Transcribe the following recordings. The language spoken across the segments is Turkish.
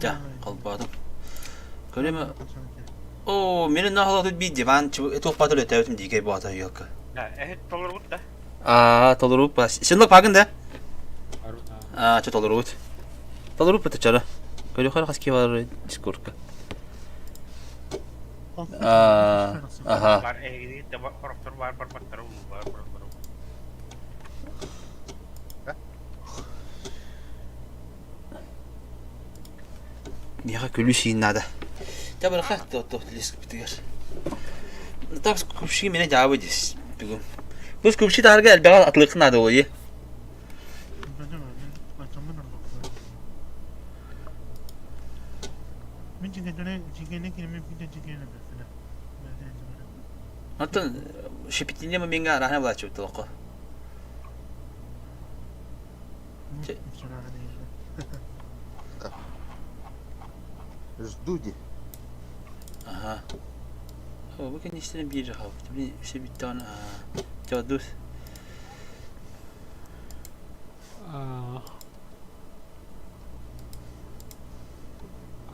자, қалбадым. Көреме. О, менің нағылады бір диван, тоқпатыр өтәуітім дейгей бұғата үйелкі. Толыр бұд да? Толыр бұд ба. Сенлік пағында? Че толыр бұд. Толыр бұд бұд чары. Көре қара қаске бар дискордқа. Бар эгиди де қорықтыр бар баттары бар. Неға көлі шейін нада. Ja, maar dat gaat toch lisk. Dat is koepje met een java dus. Dus koepje daar gaat bij het lucht naar de olie. Hatta şipitinde mi binga rahne bulaşıyor tolko. Ждуди. Ага. О, bakın işte bir rahat. Bir şey bir tane cadus.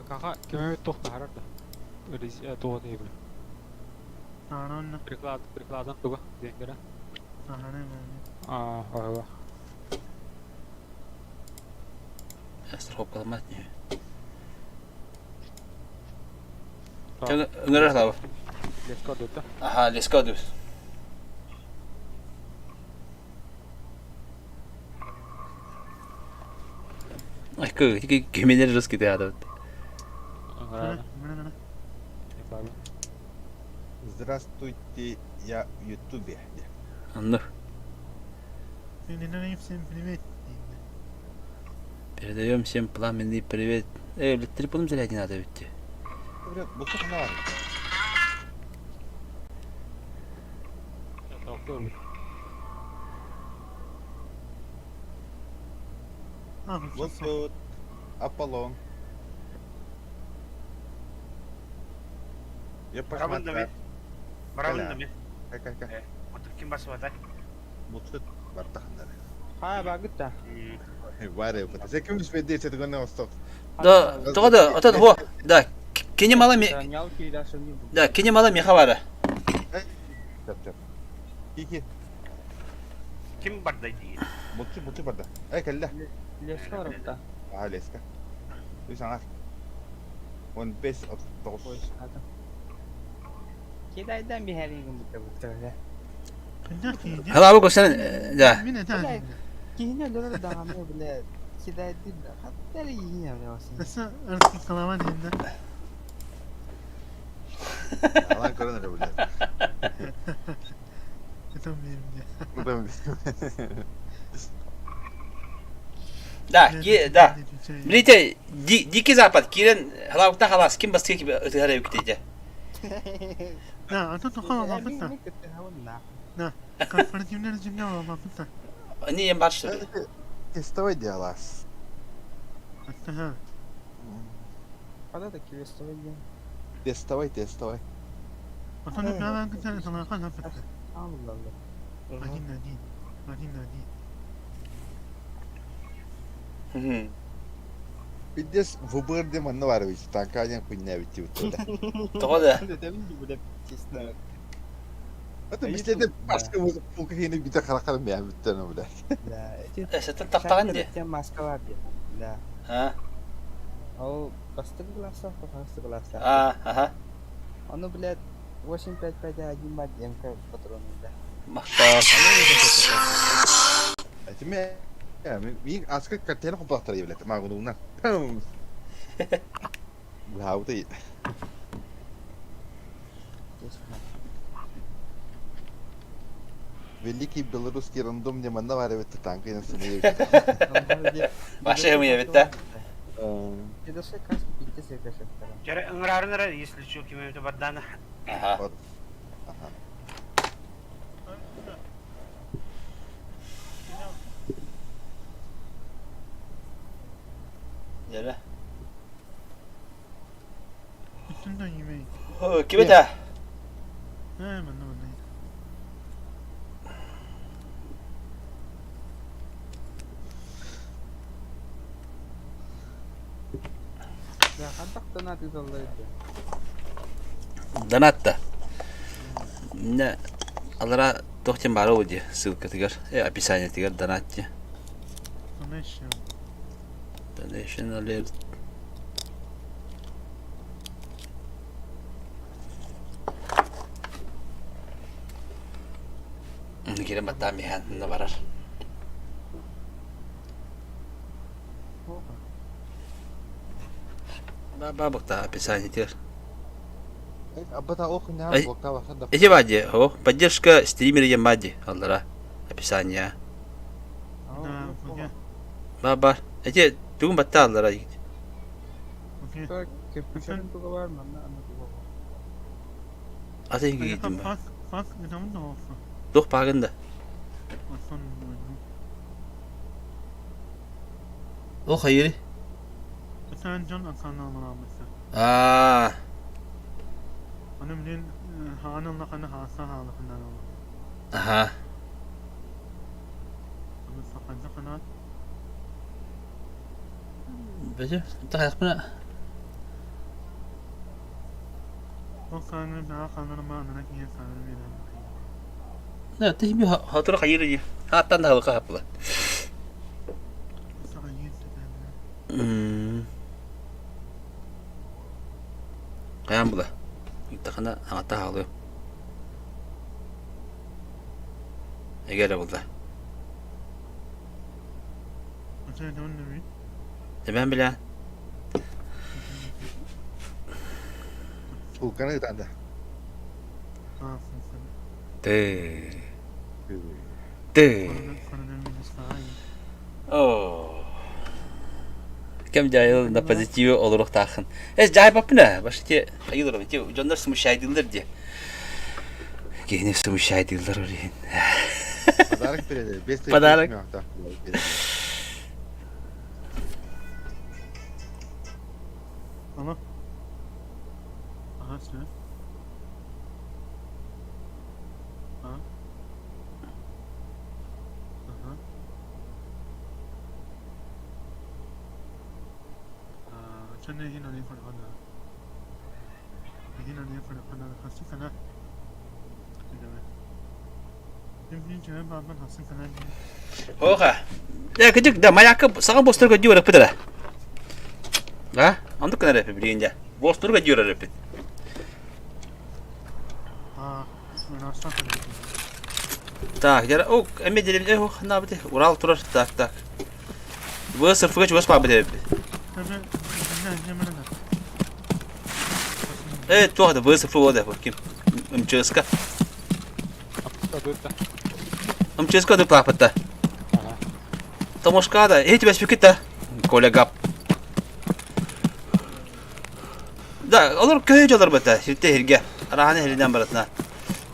Kakak kime toh baharat da. Öyle toh değil bile. Ananı. Biriklardan tuga dengere. Ananı. Vay. Astro hop kalmaz ne? Jangan ngerah tau. Let's go dutta. Aha, let's go dus. Ay kı, kiminleri rızkı da adam. Здравствуйте, я в Ютубе. Anlı. Привет. Передаем всем пламенный привет. Телефоном зарядить надо ведь. Bu çok ne var? Вот тут Аполлон. Я посмотрел. Барабында мен. Как. Ким басып атай? Мутфет бар тахандар. Ha bagit da. Var ya. Sen kimmiş be diye çetin ne olsa. Да, тогда, отан ho. Да, kini mala mi. Nyal ki da seni bu. Да, kini mala mi havara. Çap. İki. Kim bardaydı? Mutlu barda. Ay kalla. Let's go da. Aleska. Du sangat. On bes of tos. Kidaydan bir herin bu da. Hala bu sen da. Mine tane. Kihine döner daha mı bile kidaydan da hatta iyi ya olsun. Nasıl artık kalaman yerinde. Alan karın öyle böyle. Tam benim diye. Bu da mı? Да. Блите, дикий запад. Кирен халавтан халас ким басты gibi ötühere yükteyece. Na, atın toka bak fıtta. Na, kalpara kimler cümle bak fıtta. Они им başladı. Тестовый диалаз. Hatta ha. Pada da kivestoy ya. Тестовый. Atın bir ben kıtane sana kan fıtta. Allah Allah. Lakin nadin. Bir de vubur de manna var bir tankayan kunya bitti bu. Тогда. Dedim ki bu da kesler. Hatta bizde de başka bu yeni bir de karakalım ya bir tane bu da. La. Sen taktağın diye. Sen maske var diye. La. Ha. O bastı glasa, bastı glasa. Aha. Onu bile washing pad ajimat yang ke patronunda. Maqta. Şimdi ya bir asker katena kompaktar ya bilet. Ma bunu. Bu havda. Великий белорусский рандом не манна var evet tanka nasıl ne? Başlayalım mı evet de? Это все каски пикте се кашет. Жара ыңырарынара, если что, кимемте барданы. Aha. Aha. Yere. Bütünden yemeği. Kime de? Hemen. Ya kantak donat izollaydı. Donatta. Ne? Alara tohtim var o diye ссылка тигер. Описание тигер донатти. Donation. Donation alert. Kirim batta mihan ne varar. Baba bakta описание тигер. Абата ох не Ай. бокта ваханда. Эти вади, о, поддержка стримера Ямади, Аллара. Описание. Да, okey. Baba, эти tüm batta Allara. Okey. Sonra köpüşlerin tuğu var mı? Anladım. Ata ingi Hayır, gittim ben. fuck, inanın da olsun. Doch pagında. Aslan O hayır. sen can akanı almışsın. Aa, Annem din hanımla kana hasa halıkından oldu. aha. Ama sakınca kana Bece, tak bana. o kanı daha kanırma anına kiye kanır verin. Ne, teh bir hatır hayır diye. Hatta da halka hapla. Sakın yesin. Kayan bula. Takana hatta halıyor. Eğer bula. Öte dönme bir. Ben bile. Fulkanı tanda. Kalsın sen. De. De. Kanı dönmeniz daha iyi. Oh. Kem jahil da pozitif olarak takın. Jahil papna. Başka hayır olur. Jonlar sumuşaydılar diye. Gene sumuşaydılar oraya. Padarak veredi. Beste. Padarak. Ama. Aha sen. Ha. Aha. Sen ne yine ne falan da. Yine ne falan da hasıl kana. Şimdi cevap ben hasıl kana. Oha. Ya küçük de mayak sana bostur ko diyor pıtara. Ha? Andık kana rap bileyince. Bostur ko diyor rap. Ha. Ben aslan kana. Так, я о, эмеделим, эх, на бите, Урал турар, так. Вы сырфыгач, вы спабите. Tabii ne hemen Туахда, вы сырфыгода, bakayım. Мческа. Мческа да плапата. Томошкада, эти без пикета. Колега. Да, olur köy çalar bata, hirte hirge. Arahane herinden baratına.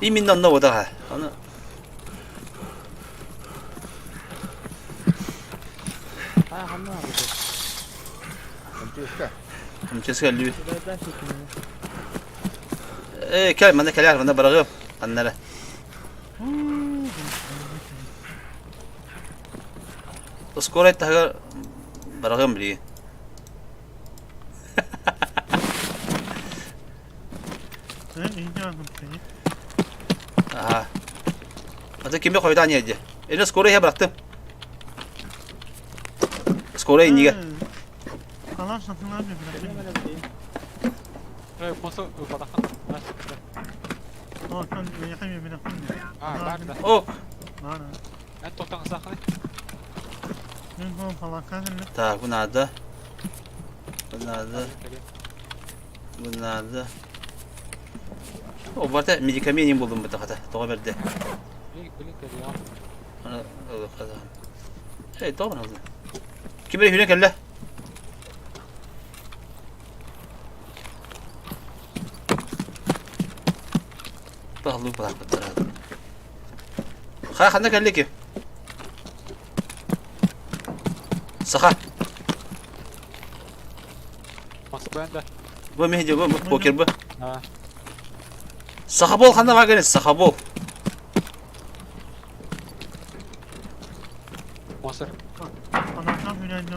İmindan da oda ha. Onu Ha hanım abi. Amceska. mческа lü. Birazdan çekimini. Kel, bana keler, bana bırakıyorum. Annere. Skor et daha bırakıyorum biri. sen iyice aldım seni. Aha. Hadi kimi koydu anneydi. Eline skoru ya bıraktım. Skoru iniye. Kalan satınlar mı bırakayım? Hemen öpeyim. O kan yakayım bir dakika. Oh. Ana. Ben bu falan kanın. Tak, bu nerede? Bu nerede? O vardı medikamentin buldum bu takata. Doğru verdi. Ana o kadar. Hey, doğru mu? Kim bilir hüne kelle? Bağlı bırak bu tarafa. Kaya kanda kelle ki. Saka. Bu mehdi bu poker bu. Saka bol kanda var gene saka bol. Anaktan hünerli.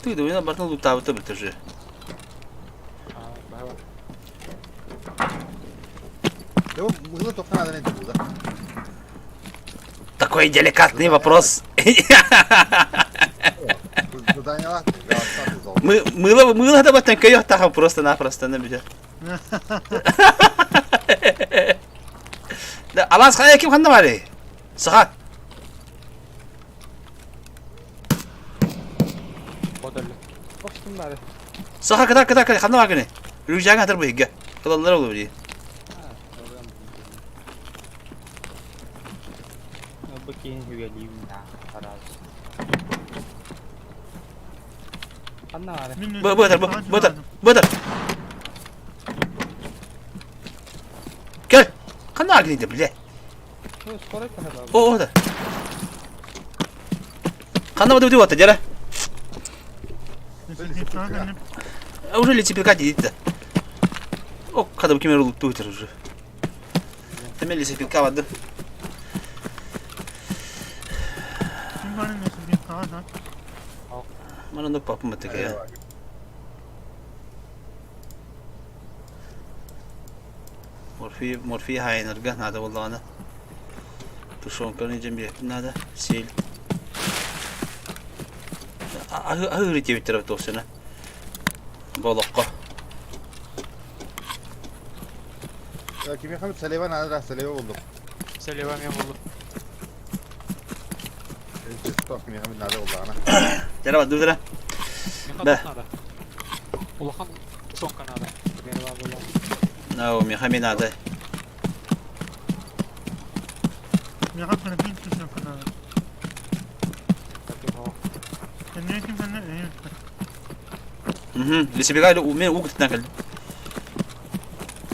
Ты да oyuna bartan lutavıta bitir. Ya mığla tokan adı nedir burada? Такой деликатный вопрос. Buradan yavaş. Yavaştan oldu. Мыло да батан кайох таха просто-напросто на бюджет. Да, алан схая ким ханда бari? Саха. Koştum bari. Saha kadar handa var gene. Rüjagan hatar bu higge. Kalanlar olur diye. Bakayım hüveliyim ya. Araz. Anna var. Bu. Gel. Handa var gene bile. Şu skora kadar abi. O da. Handa var diyor jara. Уже ли тебе катить-то? О, когда бы кемеру лутует уже. Ты мели се пилка воды. Kim var ne bir kahve. Mana da papım öteki ya. Morfi hain arga nada والله انا. Tuşon kanı cembi nada sil. Ahır diye bitirip dostuna. Balıkka. Ya kimi hamit Süleyman adı Süleyman buldum. Süleyman ya buldum. Stok kimi hamit adı oldu ana. Jara bak dur. Be. Ulakan son kanada. Merhaba buldum. No, mi hamin nada. Ya kadar bin kişi kadar. Ne kim sen ne? Lise bir gayri men uğuk tutan kaldı.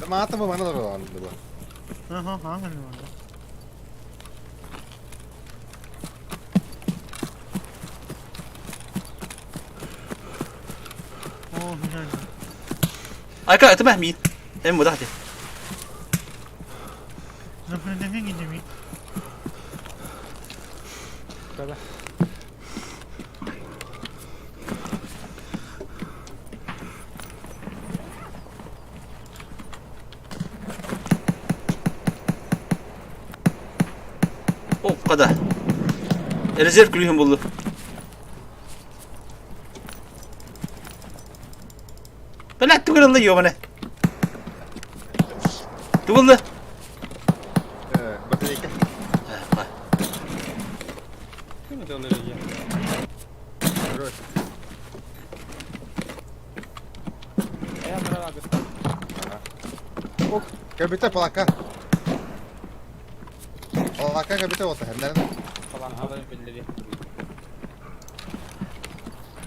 Ama atma bana da olan bu. Ha ne var? Güzel. Ayka atı mahmin. Hem mudah de. Zafer'e de gideyim. Tabii. O kadar. Rezerv kulühüm buldu. Ben attı kırıldı yiyor bana. Tıvıldı. Bakın iki. Kim de olur ya? Evet. Ya merhaba abi. Oh, kabita palaka. Palaka kabita oldu hem nerede? Falan haber belli.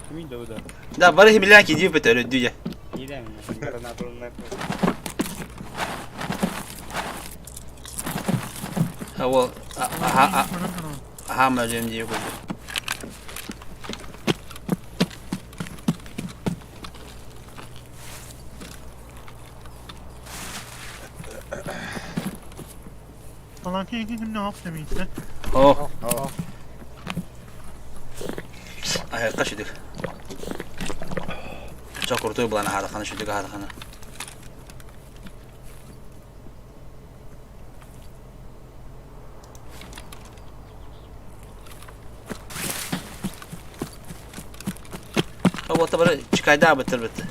Kimin de o da? Da bari himilen ki diyor beter diyor. İyi de mi? Karına durumlar. Ha o ha macem diyor buldu. Falan ki kim ne yaptı işte. Oh. Oh. Ay kaçıdık. Çok ortaya bulan hada kana şudur hada kana. O tabi çıkayda bitir bitti.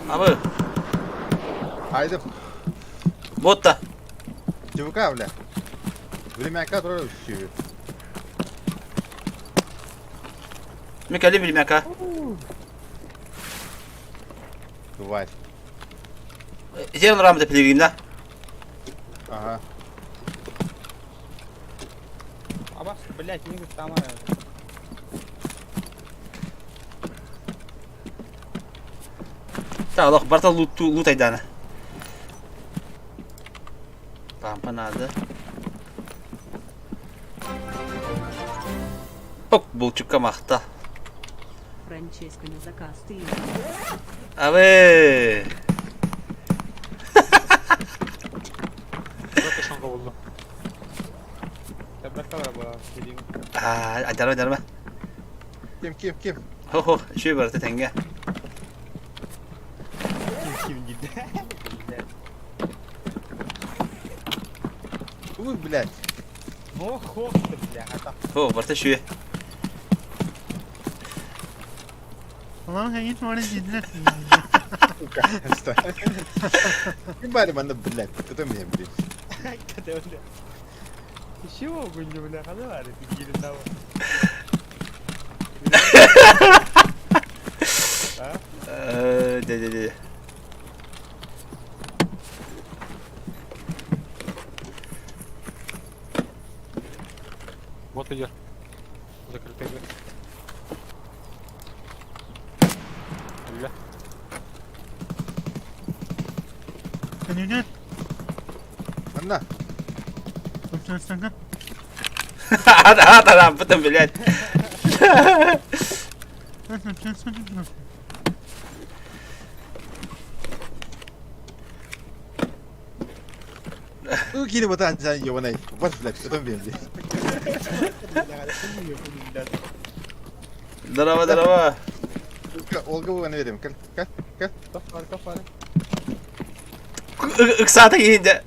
Abi Haydi. botta. Çabuk avla. Böyle meka doğru düşüyor. Mikali bir meka. Vay. Jeron rahmet pilgrim da. Aha. Ama блядь, не там. Ta Allah barta loot aydana. Pampa nada. Ok, bulçuk kamahta. Francesco на заказ ты. Abi. Zaten şonga buldu. Tebrik ederim bu dediğim. Ajarma. Kim? Ho, şu var tenge. Kim gitti? Uy, блядь. Oh, бля, это Ho, var şu. Ulan sen git oraya gittiler. Сука. Kim bari bana блядь. Tutamıyorum блядь. когда бля. Чего вы не бля, когда ты гири того? De. Вот идет. Закрытая дверь. Бля. Kan you get? Anla. Tutun sakın. Hadi yaptım блядь. Tutun sakın. Uy, gini batan sen yavanay. Bas блядь. Tutamıyorum блядь. Daraba. Olga bu bana verim. Gel. Кафар. Iksata yiyince.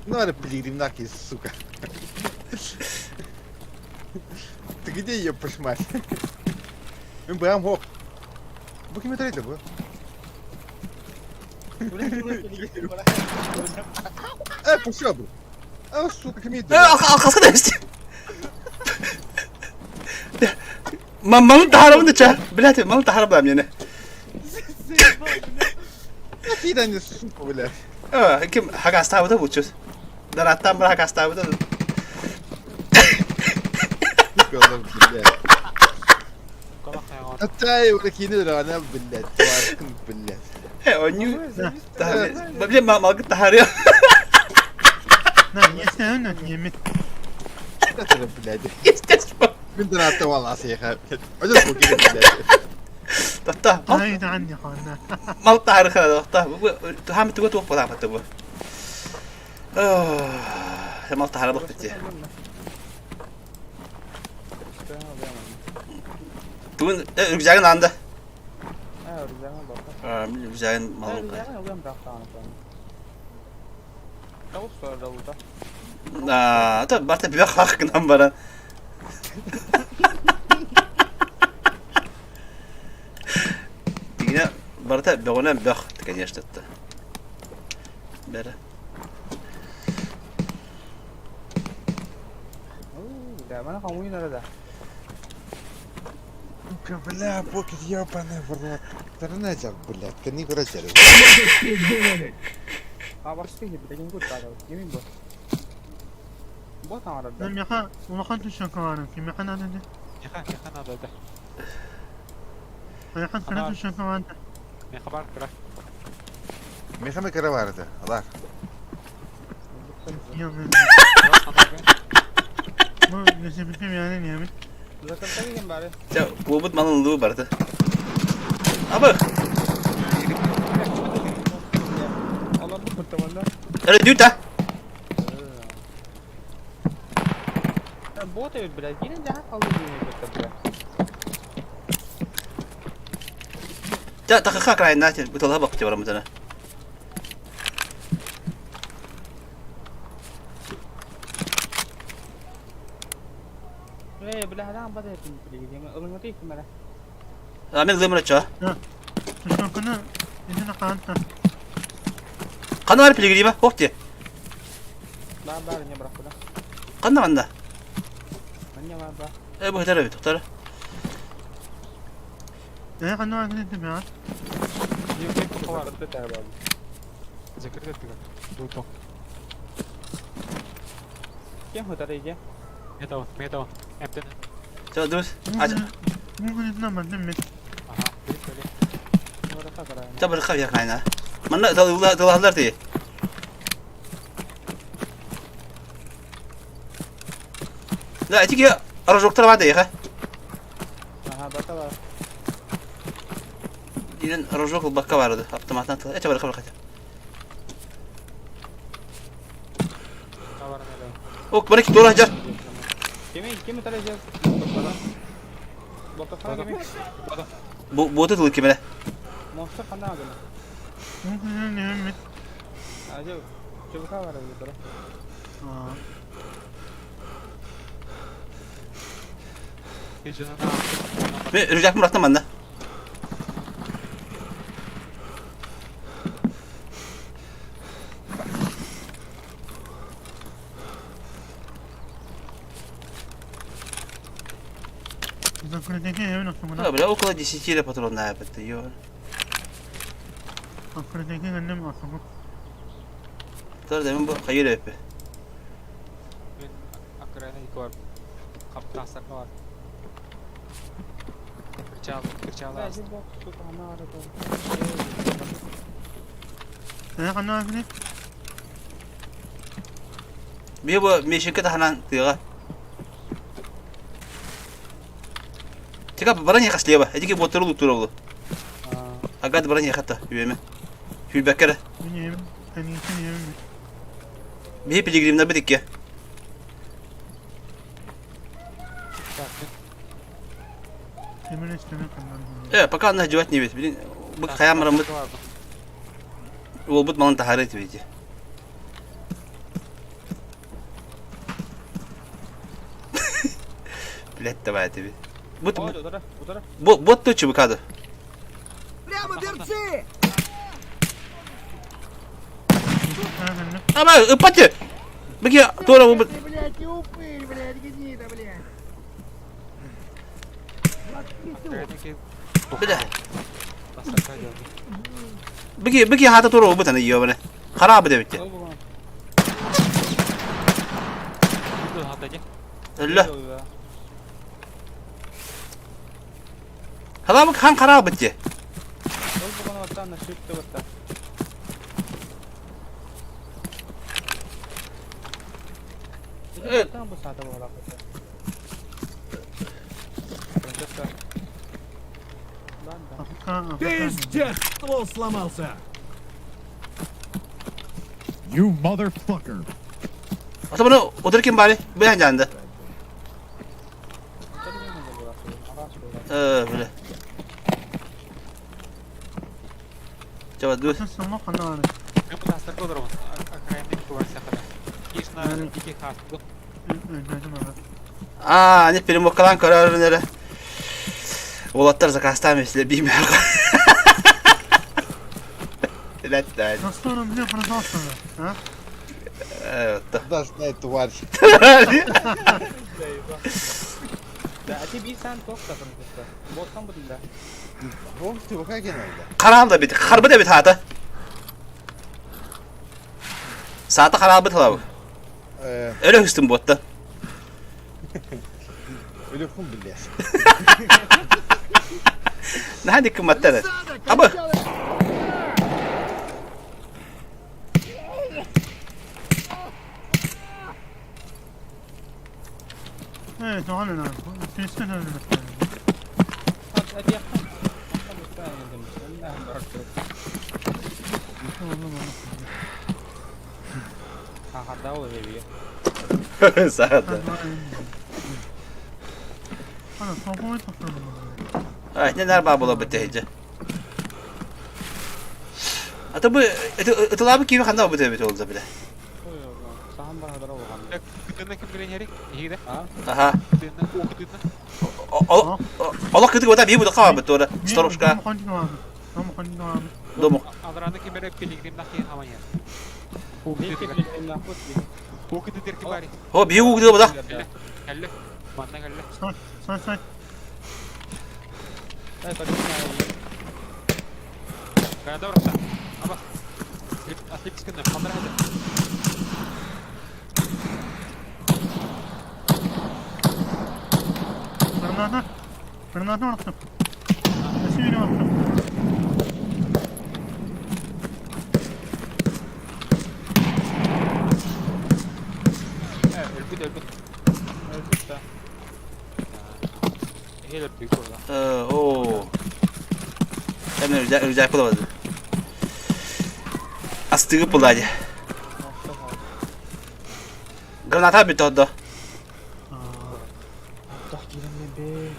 Надо пилигрим нахуй, сука. Ты где ее пошмать? МБМ хоп. Bu kime trade bu? Пошел бы. Сука, kime trade? Arkasına dönüştü. Malı taharabını da çağır. Блядь, malı taharabı yani. Какие-то они, сука, блядь. Kim hakastavı da bulacağız. Darattan bırak hakastavı da. Сука, блядь. Kalak ya. Оттай, вот такие раны, блядь. Тваркин, блядь. Oyunu. Böyle malgı taharıyor. Lan yesen lan yemin. Это, блядь. İstesme. من دنا والله سيخا. عجز فوق блядь. Tahta. Haydi anne kanna. Mal taharı kadar tahta. Bu hem tuğu tuğu pola patı bu. Mal taharı bak bitti. Tuğun rüzgarın anda. Rüzgarın malı. Tavuk var davulda. Tabii Barta bir bak hakkından bana. Yine Barta bir ona bak tıkan yaşlattı. Bere. Да, mana kamu ini ada. Сука, бля, покет ебаный в рот. Торнадя, блядь, ты не грозили. Abasnya gitu, bikin gue tahu. Ini bos. Bos sama ada. Lan yaka. Ulan tutun kavarım. Kim yakan adı de? Yakan adı da. Yakan kana tutun kavarım. Ne haber kırak? Mehmet Kara vardı. Allah. Yemin. Bu nesebim yani yemin. Zaten tadi kan bare. Ya bu but malın lu Barta. Abi. Allah bu pertemuan. Ada juta. Bot evet biraz. Yine jahat kaldı ini betul. Ya takaka lain aja. Betul lah bak coba sana. Belah dah apa dah itu pergi dia. Orang mati kemana? Amin zımra ça. Tutun kana. Ini nak kanta. Kanı var pili gireyim ha. Hop diye. Barnya berapa dah? Kanı manda. Hanya berapa? Bu hedere bir tutar. Ne kana adı dedim ya. Yok yok var. Betul dah. Закрытая тыга. Дуто. Kim hotel aja? Это он. Эмтен. Coba terus. Aç. Mungkin itu nama demet. Aha. Biri söyle. Tabii kav yakayna. Mana dalahlar diye. La etiki arajoklar var diye ha. Aha baka var. Yine arajok bakka vardı. Aptamattan tala. Ece baraka baraka. Ok bana ki doğru hacar. Kimi tarayacağız? Baka falan kimi? Bu da tulu kimene. Monster falan agak. Aja coba var gitu loh. Ve rücak mı bıraktım ben de. Ha böyle okula dişiciyle patron ne yaptı yiyor. Tar demin bu hayır hep. Akhirnya ikut kaptasan keluar kerja lah Aja bak şu kana var da. Ne kanal ne? Bir bu meşinke tahanan diyor. Tika barang ya kasliya ba. Edi botaru luturulu. Agad barang ya khatta yeme. Fil bakara. Benim hani yemin. Bir piligrimde bidik ya. Yemin isteme kanal. Evet, pakan da cevap ne bilin. Bu kayam ramut. Olbut malın taharet verici. Bilet de var tabi. Bu bot da çubuk adı. Ama ıpatı. Bagi doğru bu. Bir de. Bagi hata doğru bu tane yiyor bana. Harabı da bitti. itu hatanya Allah. Harabı kan harabı bitti. Ol bu kana vatan shift vatan. Evet. Там bu saate bola. Пиздец, ствол сломался. You motherfucker. Ata bunu otururken bari ben candı. Böyle. Coba dur. Sama kanal. kamu dasar keluar mas akhirnya keluar sekarang kisna iki khas tuh Aa, ne film okalan kararı nere? Olatlar zakastan mesela bilmiyorum. Latte. Nasıl onu bile bana aslında. Ha? Evet. Да, знает, тварь. Da ati bir sen tok da kırmızı. Bottan bu dinle. Вон ты, вот как я надо. Karan da bit, harbi de bit hata. Saate harabı tala bu. Öyle hüstün botta. Öyle kum bilir. Ne hadi kımmatta. Ama Evet, o halde. Kesin öyle. Hadi yakın. Hadi ben yedim. Ben bıraktım. Ha da o evi. saate. Ana, topu tutalım. Ay neler var bula bitece. Ata bu ıtılabı kimi kanda bu tebet oldu bile. Saham bana da o kan. kedua kim kalian nyari iya deh Ha? Aha. kedua Allah kötü kadar bir bu da kava betul. Storuşka. Ama konuşma. Domo. antara kita beda pilgrim lagi namanya Bir keplik lahut bir. bu kita dir kembali Ho bir bu gidiyor bu da. helle mana helle Say. Eh tadi saya gak ada orang apa asli sekitar kamera aja Fernando. Fernando. Nasıl yine baktım? Rıcak bulamadı. Astığı buladı. Granata bitti orada. Doch girelim be.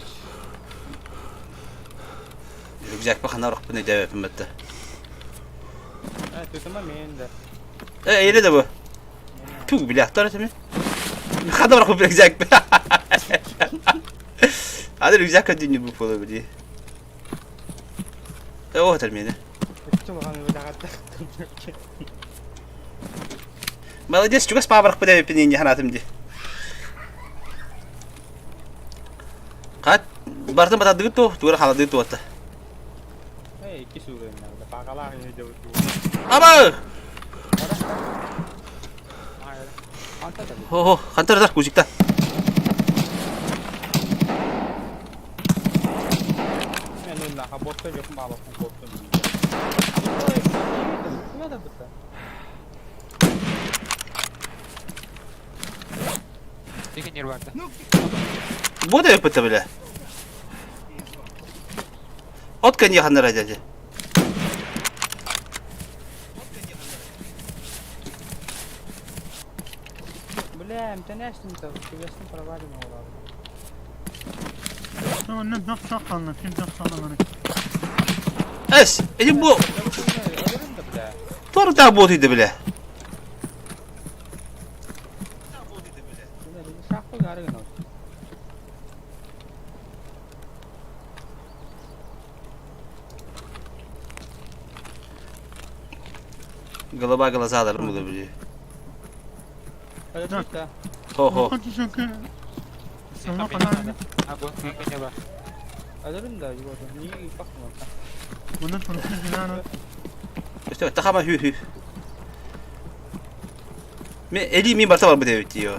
Rıcak bakana roh bunu cevap etmedi. Ha, tutma men de. Eyle de bu. Tüh bile aktar etmi. Hadi bırak bu Rıcak. Hadi Rıcak kadını bu falan böyle. O termini. Cuma kami udah kata. Молодец, juga спабрах pada pinnya hanatim di. Kat, barta mata dulu tuh, tuh hal itu tuh. Hey, kisure na. Da pakala ini jauh tu. Apa? Anta tadi. Oh, kantor tar kusik ta. Men nak kabot tu je pembawa kabot tu. Ini ada betul. Dikin yer vardı. Bu da yapıtı bile. Otkan yakınlar acaba. Бля, мтанешним-то, чудесным провалим его. Ne saklanın, kim saklanın? Es, bu Ölürüm de bile. doğru da botuydu bile. Bля, ini siapa gak ada. Glaba glasa alırım bu da bile. Ada cerita. Ho. Hadi sakın. Sana Sampai kadar. mana? Aku mungkin coba. Ölürüm de juga tuh. Ini bakma. Bundan sonrası günahı. İşte takama hü. Me eli mi barta var bu devlet diyor.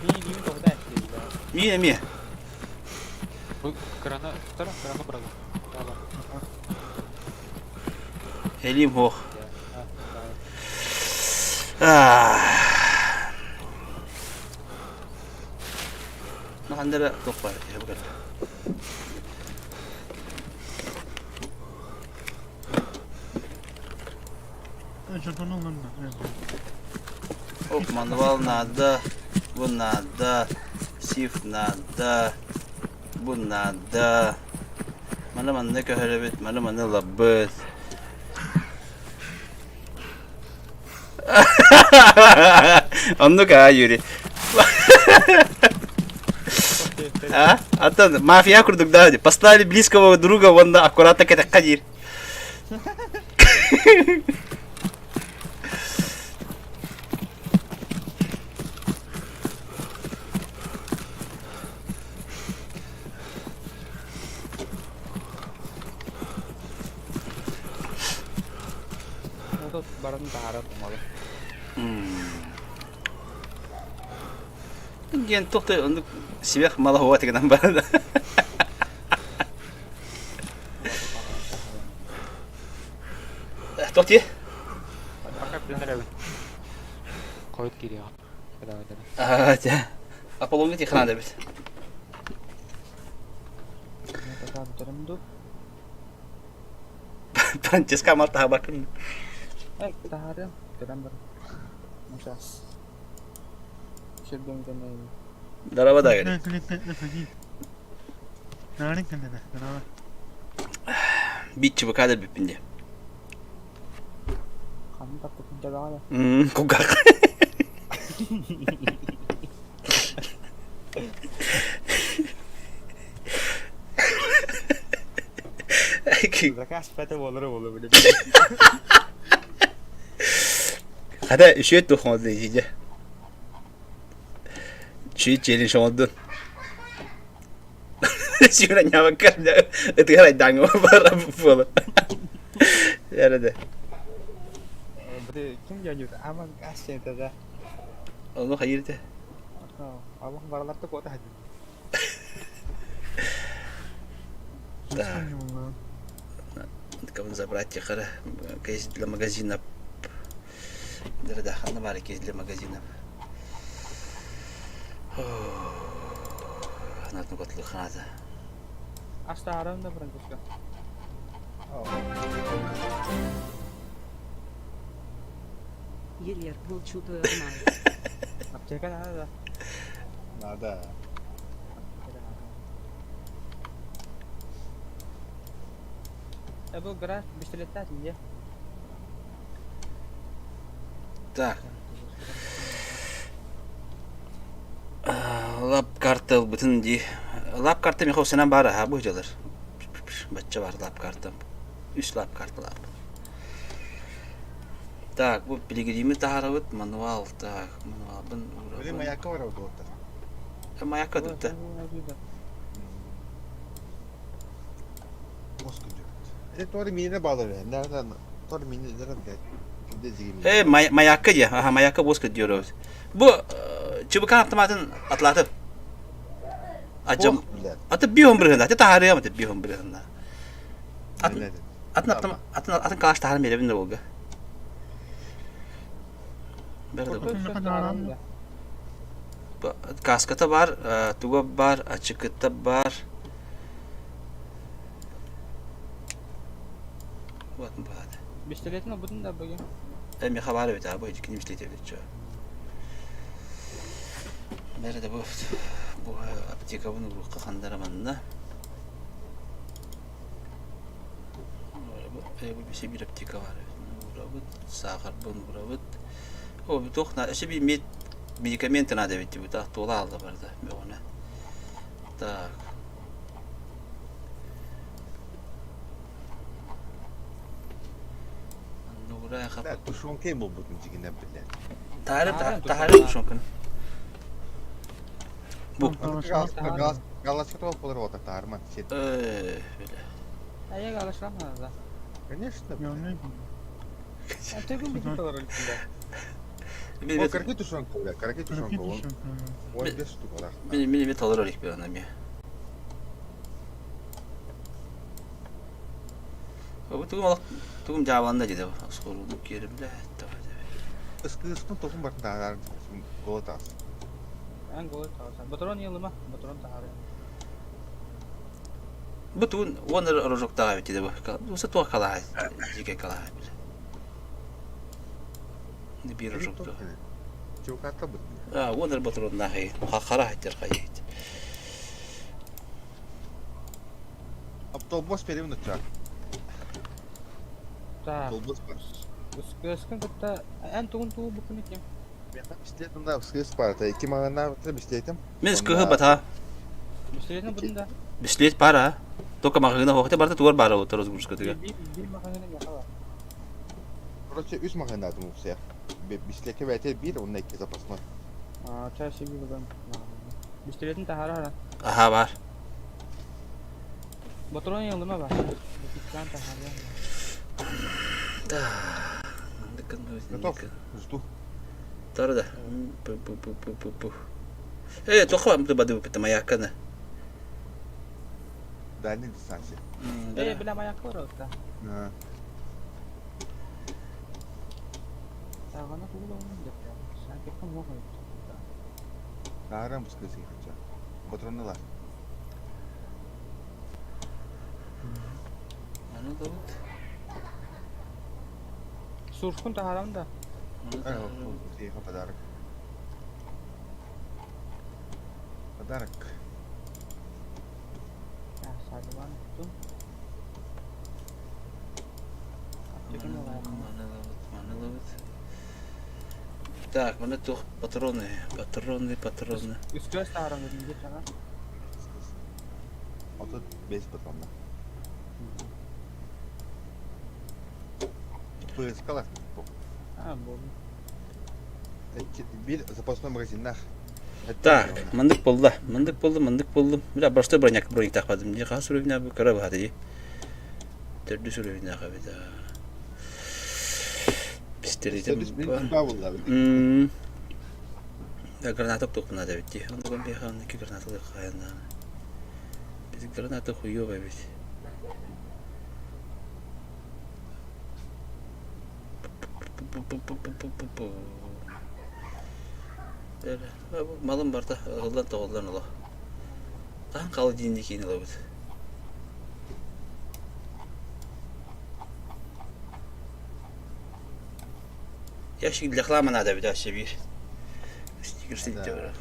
Ini tuh udah sih. Mi. Bu kerana berapa? Berapa? Elim ho. Ya. Ah. Nakandara topar ya bukan. Önceden olun da. Оп, манвал надо, bu надо, shift надо, bu надо. Mana kehelebet, mana labet. Anlık ha Yuri. А? А то мафия курдук да. Поставили близкого друга, вон аккуратно к этой кадир. Itu barang taharat malah. Ген тоқтай онды сибек мала хова тегенен бар. Тоқти. Pakai blender ya. Koyut kiri ya. Ada. А, ja. Аполлонга технада бит. Ini tak betul tuh. Пранчес камал таха бакын. Taharat. Beran ber. Musas. Şuradan gene. Дараба да гели. Nereden kendine? Битчи бакада бипинде. Kamu takut menjaga ya. Кугак. Mereka sepeda olur böyle. Hada üşüyet dokun diyeceğim. Çiğ çelin şondun. Şuna ne bakar da ötüyor dango para bu falan. Nerede? Berarti kim jujur aman kasih itu dah. Onu hayır de. Allah baralar tuh kok tadi. Кому забрать их, для магазинов. Да, наварик есть для магазинов. Надо котлы хата. Asta haram da berangkat kan. Yer bul çutuyor mal. Aptekan ada. Надо. Bu garaj pistoletler ya. Так. Lab kartı bütün di. Lab kartı mi hoşuna bara ha bu hocalar. Bacca var lab kartı. Üç lab kartı lab. Так, bu pilgrimimiz daha rahat manual tak manual ben Böyle mayaka var orada orada. Mayaka dutta. Moskova. Doğru minine bağlar yani. Nereden? Doğru minine nereden? Şimdi zihim. Mayaka ya. Aha mayaka bozkır diyoruz. Bu çıbıkan avtomatın atlatıp. Acım. Atı bir ömründe. Atı taharıya mı bir ömründe. Atın kaç tahar mı evinde oldu? Kaskata var, tuga var, açıkta var. Bakın bu hadi. Pistoletin budun da bugün. Emi haber ver abi, hiç kimse değil diyor. Nerede bu apteka bunu bu kandaramanında. Bu bir şey bir apteka var. Bu sağır bunu bu. O bir tohna, şey bir medikament nada bitti bu da tola aldı burada bir ona. Tak. Nura kapat. Tuşun kim bu bugün cigine bile. Tarih tuşun. Bu. Галочка толп olur o da Arman. Öyle. Ayağa alışlamaz da. Конечно. Я не Aptekan bir kadar öyle. O karaki tuşun koyuyor. Karaki tuşun koyuyor. O 5 штук var. Benim tolerar bir anam ya. Bu tugum cevabında dedi. Soruluk yeri bile. Iskısın topun bakın daha gol tas. Ben gol tavsan. Baturan yılma. Baturan taharı. Bu tugun onlar rojok daha dedi bu. Bu setuah kalah. Jika kalah bile. Ne bir rojok da. Çok atla bu. Onlar baturan daha iyi. Muhakkara hatter kayıt. Avtobus perim uçak. Ta. Avtobus var. Sıkın kıtta en tuğun tuğu bu konu kim? Bisikletim de sıkıs var. İki mağana bisikletim. Men sıkıhı bata. Pistoletin budun da. Bisiklet para. Toka makina hoğte barda tuvar bara oturuz bu sıkıntı. Bir makinede yakala. Короче, 3 махана атым у всех. Биsikletke VT 1, onun iki запасной. Aa, çay şey gibi ben. Pistoletin taharı ara. Aha var. Baturan yılma var. Dikkan taharı. Готов? Жду. Tarı da. Bu. Toka var mı badu bitti mayakana. Дальний дистанция. Bilem ayak var orada. Ha. Sağına kulu olmayacak ya. Sen kesin yok mu? Ağrım sıkısı yıkınca. Patronlar. Ano da bu? Surfun taharam da. Evet, bu подарок. Подарок. Ya sarılan tutun. Aptekan da var. Так, мене тут патрони. Üst göz taharam dedim bir tane. Ota 5 patronla. Поискала. Ha bu. Bir запасной магазинах. Так, мындык buldum. Бля, başta bronyak takmadım diye. Kas sürüyüne bu kara hadi. Türlü sürüyüne abi da. Pistoletim. Ya granata topuna da bitti. Onu ben bir hangi granata da kayanda. Biz granata koyuyor be biz. Böyle. Malım var da ağıldan toğuldan ola. Daha kalı diyindik yine la bu. Я ще для хлама надо видать себе. Да.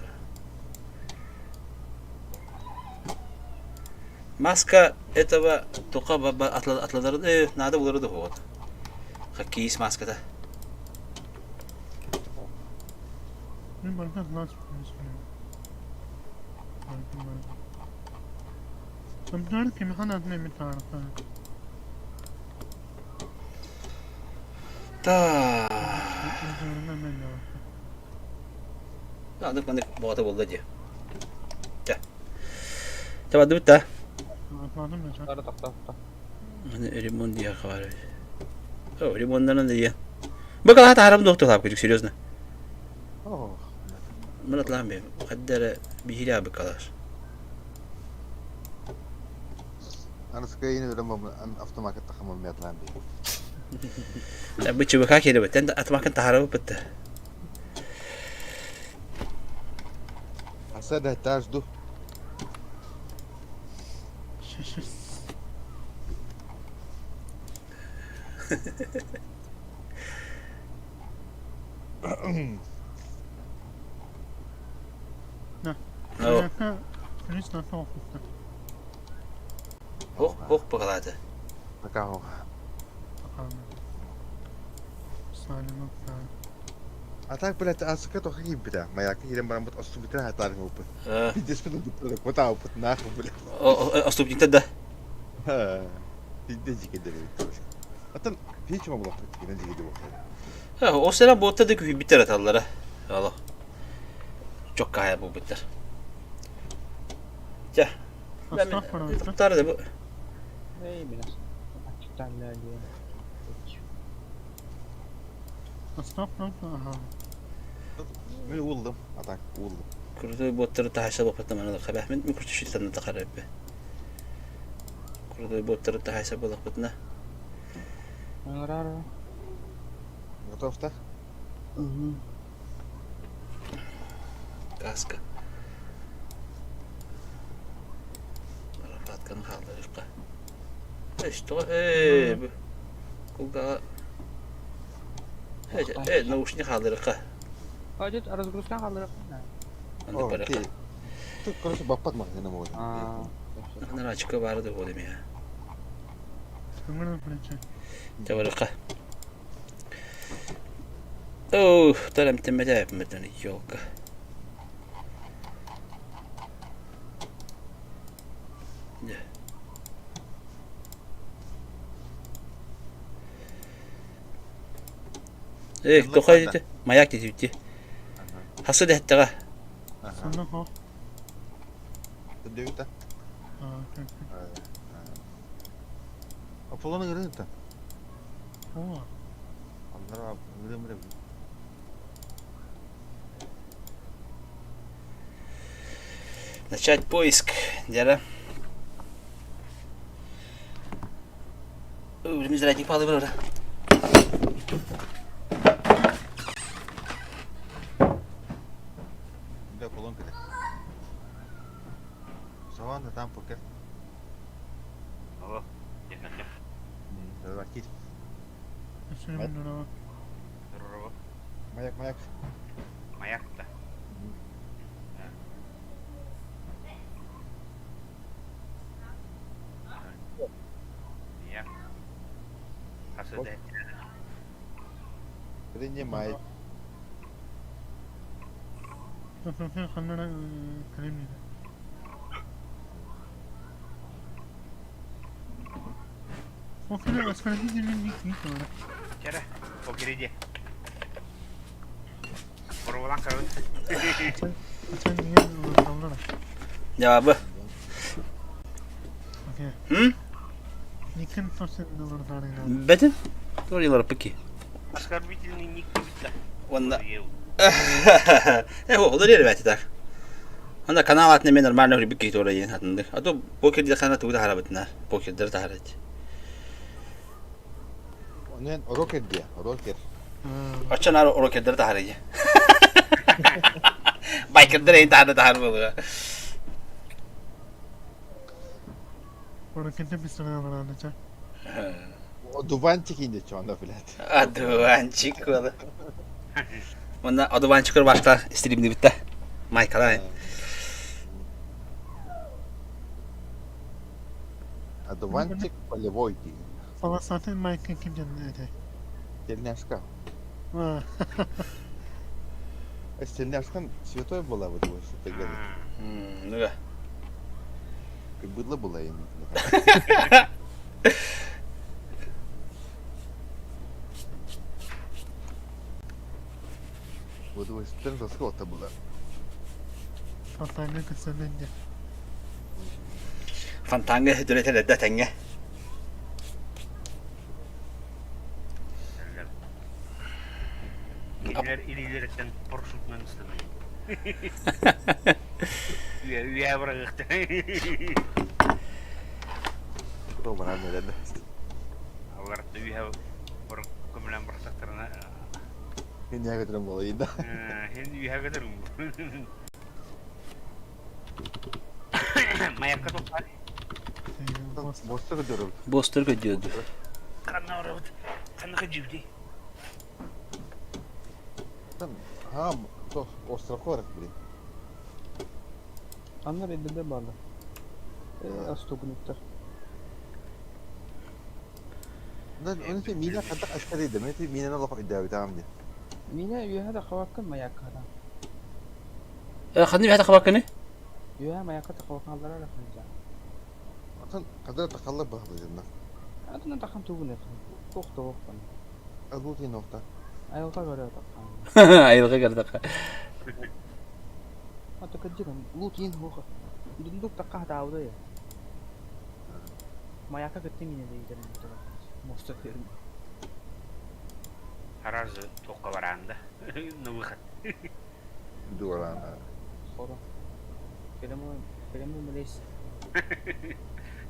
Маска этого только отладырды надо булырды вот. Хоккеист маскада. Ben bakmaz lazım. Sometimes kimi hana ne mi tarafı? Та. Ne mi ne? Надо каны бота булды ди. Та. Та бады битта. Atmadım ya. Tara takta. Hani ремонт diye var. О, ремонтдан diye. Bakal hata haram doktor abi çocuk серьезно. Oh. مرات لام بيه مقدر بهلا بكلاش. Ana sıkı yine öyle an aftermarket takımım yatlan bir. لا بتشوف كاكي ده بتند أتماكن تهرب بته. Hasa da taş du. أو Polis nasıl oldu? هو بقلاته. Bakalım. Bakalım. Salim yok. Atak böyle asıka toka gibi bir daha. Mayak yine bana bu asu bitir hatar mı bu? آه Bir de spesifik bir kota uput nak böyle. أسلوب جديد ده. Ha. Bir de cike de bir. Hatta hiç mi bulak? Yine cike de bu. O sene botta da küfü biter atallara. Allah. Çok kaya bu biter. Ya. Ben Estağfurullah. tutar da bu. İyi biraz. Açıktan diye. Estağfurullah. Ben uldum. Atak uldum. Kurdu botları tahaşa bakıp bana da kabah min kurdu şu tanı takarıb. Kurdu botları tahaşa bakıp ne? Ngerar. Ne tarafta? Kaska. Arafat kan kaldırıqqa. İşte bu. Kuga. Naушник kaldırıqqa. Hadi разгрузка kaldırıp. Anda Oh, barıqqa. ki. Tu короче bapat mı ne oldu? Aa. Ana açıkka barıdı o demeye. Bunları yapacağım. Tabarıqqa. Oh, taram temede yapmadan yok. Тохай маяк dedi bitti. Hası da hatta. Sonra ha. Dövüt ha. Apollo'nu gördün mü? Oo. Onlara gördüm. Начать поиск. Дера. Мизратник палы burada. Bir de kolon kırık. Savan da tam poker. Alo. Efendim. Hadi bak git. Şöyle bir dura bak. Durur. Mayak mayak. Mayak da. Ya. Asıl da. Birinci mayak. Fotoğrafı kanlara kalemle. O kadar asgari dilinin ilk var. Kere. O gireceği. Buradan karın. Açan niye kaldılar? Cevabı. Okey. Hı? Nikin sosyal dolar tarihler. Betim? Doğru yıllar peki. Asgari bitilinin ilk bitti. Onda. Olur yeri belki tak. Onda kanal atne men normal ne bir kito oraya hatındı. Ato poker diye kanal tuğda harabatlar. Poker der taharet. Onun roket diye. Roket. Açan ar roket der taharet. Biker der en taharet bu. Harekette bir sıra var anlayacak. O duvan çekince şu anda filan. Aduh anjing gua. Onda adıvan çıkır başlar streamde bitti. Michael Одуванчик полевой. Фаласатын майка kimden öte? Тельняшка. Ha. Тельняшка святой была вот его, что ты говоришь. Ne? Как быдло была им. Вот его стен засхота была. Fatayla kısırınca. Fantanga hüdürete de tenge. Geceler irilerekten paraşütmen istemeyin. Üye bırakıktı. Кто бы нам наверное. Allah'ta üye bırak kumlan bıraktıklarına Не некоторым было и да. hindi üye kadarım bu. Mayakka toplar. Может что дёров. Bostur gidiyordu. Kanna uğradı. Kanna kacıvdi. Там, то остров Хорок, блин. Anlar edildi bağlı. Astogunuklar. Да, он это мина когда аскари да, это мина на лохо идея там дي. Mina yuha da kavakkan mayakara. Khadni bir hata khabakani? Yuha mayakka da kavakkan allara da kılınca. Atan kadar takallab bahdı janda. Adına takım tuğun efendim. Koktu koktan. Aguti nokta. Ayolta göre takım. Ayrıca gardak. Hatta kaçırım. Lut yin hoka. Dunduk takah dağıdı ya. Mayakka gittim yine de gidelim. Mustafirim. Harazı toqqa baranda. Nıvıqat. Duran. Sonra. Kelemu meleş.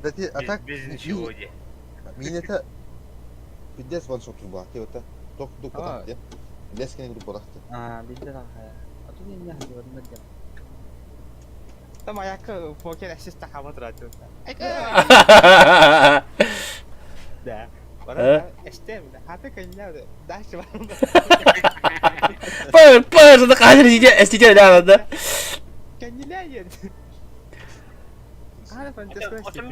Dati atak Bizin şey oldu. мина это пиздец ван шот труба. Те вот ток дук А. так, лескene grup olaktı. Bizde de ha. Atı ne ya hadi varın da. Tam ayakka foker asist tahamat radyo. Da. Bara istem da. Hatta kanya da. Daş var. Pır da kadir diye estike de arada. Kendiler yedi. Hala fantastik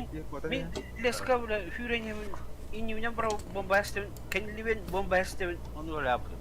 Min leska bula hürenyemin inyumnya bro bombastem kenliben bombastem onu öyle yaptım.